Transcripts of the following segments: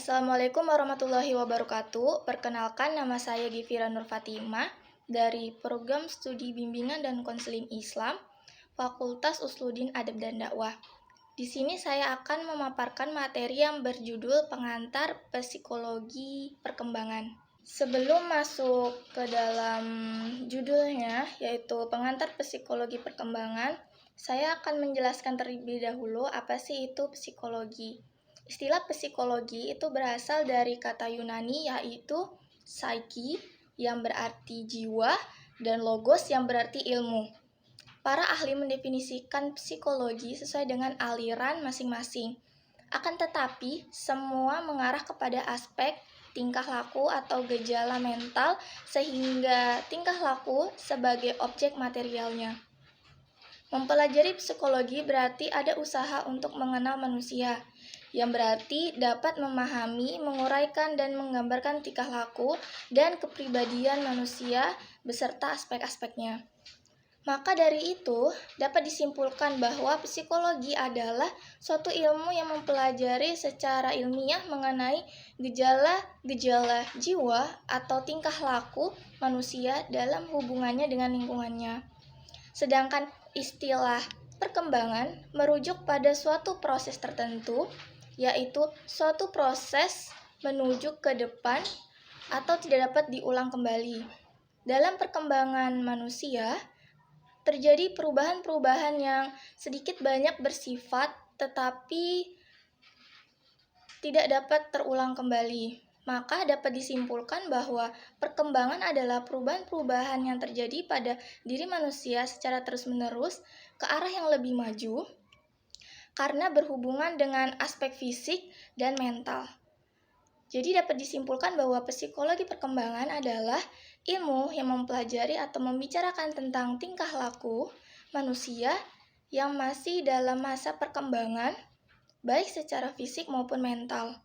Assalamualaikum warahmatullahi wabarakatuh. Perkenalkan, nama saya Gifira Nur Fatimah dari Program Studi Bimbingan dan Konseling Islam, Fakultas Usluddin Adab dan Dakwah. Di sini saya akan memaparkan materi yang berjudul Pengantar Psikologi Perkembangan. Sebelum masuk ke dalam judulnya, yaitu Pengantar Psikologi Perkembangan, saya akan menjelaskan terlebih dahulu apa sih itu psikologi. Istilah psikologi itu berasal dari kata Yunani yaitu psyche yang berarti jiwa dan logos yang berarti ilmu. Para ahli mendefinisikan psikologi sesuai dengan aliran masing-masing. Akan tetapi, semua mengarah kepada aspek tingkah laku atau gejala mental sehingga tingkah laku sebagai objek materialnya. Mempelajari psikologi berarti ada usaha untuk mengenal manusia, yang berarti dapat memahami, menguraikan, dan menggambarkan tingkah laku dan kepribadian manusia beserta aspek-aspeknya. Maka dari itu, dapat disimpulkan bahwa psikologi adalah suatu ilmu yang mempelajari secara ilmiah mengenai gejala-gejala jiwa atau tingkah laku manusia dalam hubungannya dengan lingkungannya. Sedangkan istilah perkembangan merujuk pada suatu proses tertentu, yaitu suatu proses menuju ke depan atau tidak dapat diulang kembali. Dalam perkembangan manusia, terjadi perubahan-perubahan yang sedikit banyak bersifat tetapi tidak dapat terulang kembali. Maka dapat disimpulkan bahwa perkembangan adalah perubahan-perubahan yang terjadi pada diri manusia secara terus-menerus ke arah yang lebih maju karena berhubungan dengan aspek fisik dan mental. Jadi dapat disimpulkan bahwa psikologi perkembangan adalah ilmu yang mempelajari atau membicarakan tentang tingkah laku manusia yang masih dalam masa perkembangan, baik secara fisik maupun mental,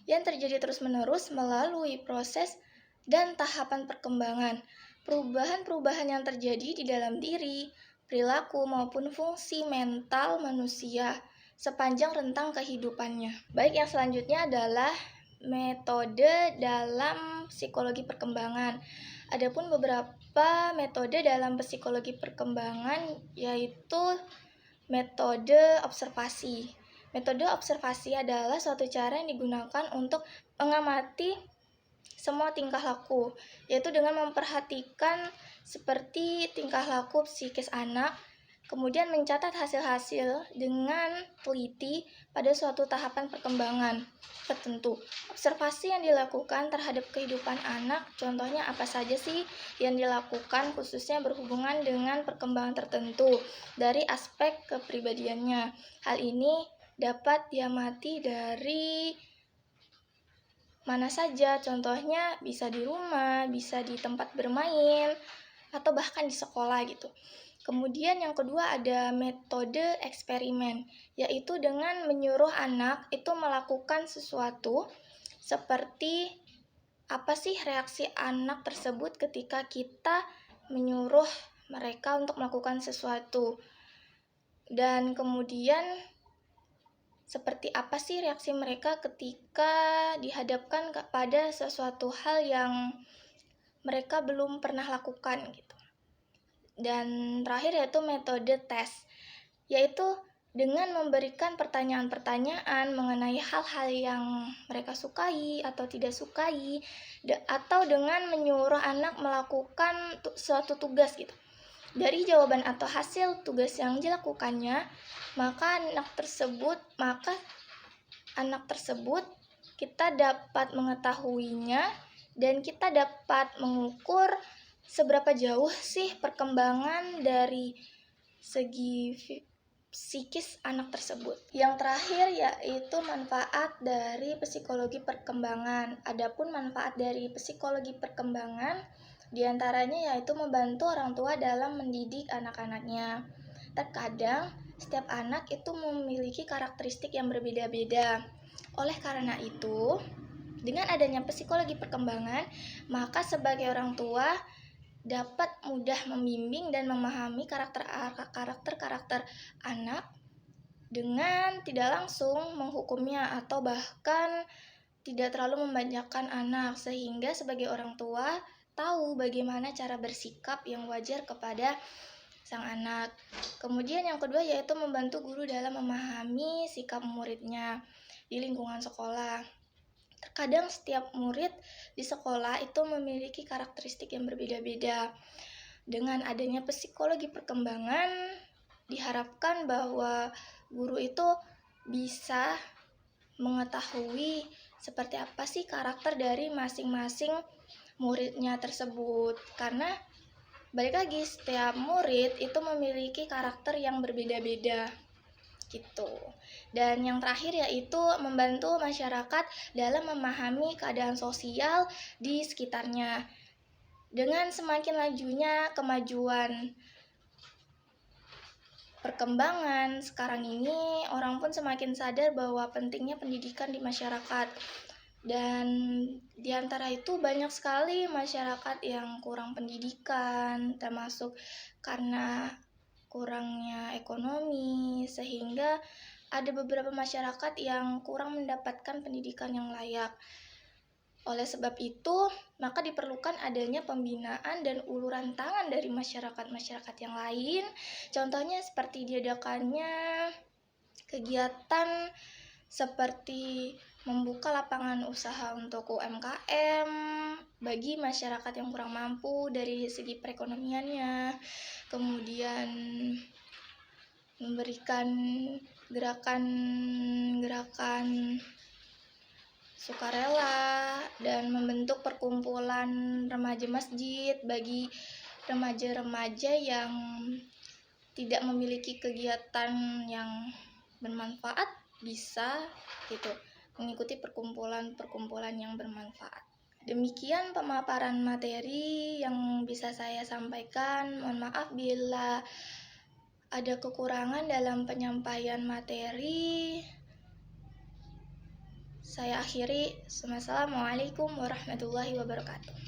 yang terjadi terus-menerus melalui proses dan tahapan perkembangan. Perubahan-perubahan yang terjadi di dalam diri, perilaku maupun fungsi mental manusia sepanjang rentang kehidupannya. Baik, yang selanjutnya adalah metode dalam psikologi perkembangan. Adapun beberapa metode dalam psikologi perkembangan yaitu metode observasi. Metode observasi adalah suatu cara yang digunakan untuk mengamati semua tingkah laku, yaitu dengan memperhatikan seperti tingkah laku psikis anak, kemudian mencatat hasil-hasil dengan teliti pada suatu tahapan perkembangan tertentu. Observasi yang dilakukan terhadap kehidupan anak, contohnya apa saja sih yang dilakukan khususnya berhubungan dengan perkembangan tertentu dari aspek kepribadiannya. Hal ini dapat diamati dari mana saja, contohnya bisa di rumah, bisa di tempat bermain, atau bahkan di sekolah gitu. Kemudian yang kedua ada metode eksperimen, yaitu dengan menyuruh anak itu melakukan sesuatu seperti apa sih reaksi anak tersebut ketika kita menyuruh mereka untuk melakukan sesuatu. Dan kemudian seperti apa sih reaksi mereka ketika dihadapkan kepada sesuatu hal yang mereka belum pernah lakukan gitu. Dan terakhir yaitu metode tes, yaitu dengan memberikan pertanyaan-pertanyaan mengenai hal-hal yang mereka sukai atau tidak sukai, atau dengan menyuruh anak melakukan suatu tugas gitu. Dari jawaban atau hasil tugas yang dilakukannya, maka anak tersebut kita dapat mengetahuinya dan kita dapat mengukur seberapa jauh sih perkembangan dari segi psikis anak tersebut. Yang terakhir yaitu manfaat dari psikologi perkembangan. Adapun manfaat dari psikologi perkembangan diantaranya yaitu membantu orang tua dalam mendidik anak-anaknya. Terkadang setiap anak itu memiliki karakteristik yang berbeda-beda. Oleh karena itu, dengan adanya psikologi perkembangan, maka sebagai orang tua dapat mudah membimbing dan memahami karakter anak dengan tidak langsung menghukumnya atau bahkan tidak terlalu membanjakan anak, sehingga sebagai orang tua tahu bagaimana cara bersikap yang wajar kepada sang anak. Kemudian yang kedua yaitu membantu guru dalam memahami sikap muridnya di lingkungan sekolah. Terkadang setiap murid di sekolah itu memiliki karakteristik yang berbeda-beda. Dengan adanya psikologi perkembangan, diharapkan bahwa guru itu bisa mengetahui seperti apa sih karakter dari masing-masing muridnya tersebut. Karena balik lagi, setiap murid itu memiliki karakter yang berbeda-beda gitu. Dan yang terakhir yaitu membantu masyarakat dalam memahami keadaan sosial di sekitarnya. Dengan semakin lajunya kemajuan perkembangan sekarang ini, orang pun semakin sadar bahwa pentingnya pendidikan di masyarakat. Dan di antara itu banyak sekali masyarakat yang kurang pendidikan, termasuk karena kurangnya ekonomi, sehingga ada beberapa masyarakat yang kurang mendapatkan pendidikan yang layak. Oleh sebab itu, maka diperlukan adanya pembinaan dan uluran tangan dari masyarakat-masyarakat yang lain. Contohnya seperti diadakannya kegiatan seperti membuka lapangan usaha untuk UMKM bagi masyarakat yang kurang mampu dari segi perekonomiannya, kemudian memberikan gerakan-gerakan sukarela dan membentuk perkumpulan remaja masjid bagi remaja-remaja yang tidak memiliki kegiatan yang bermanfaat, bisa gitu mengikuti perkumpulan-perkumpulan yang bermanfaat. Demikian pemaparan materi yang bisa saya sampaikan. Mohon maaf bila ada kekurangan dalam penyampaian materi. Saya akhiri. Wassalamualaikum warahmatullahi wabarakatuh.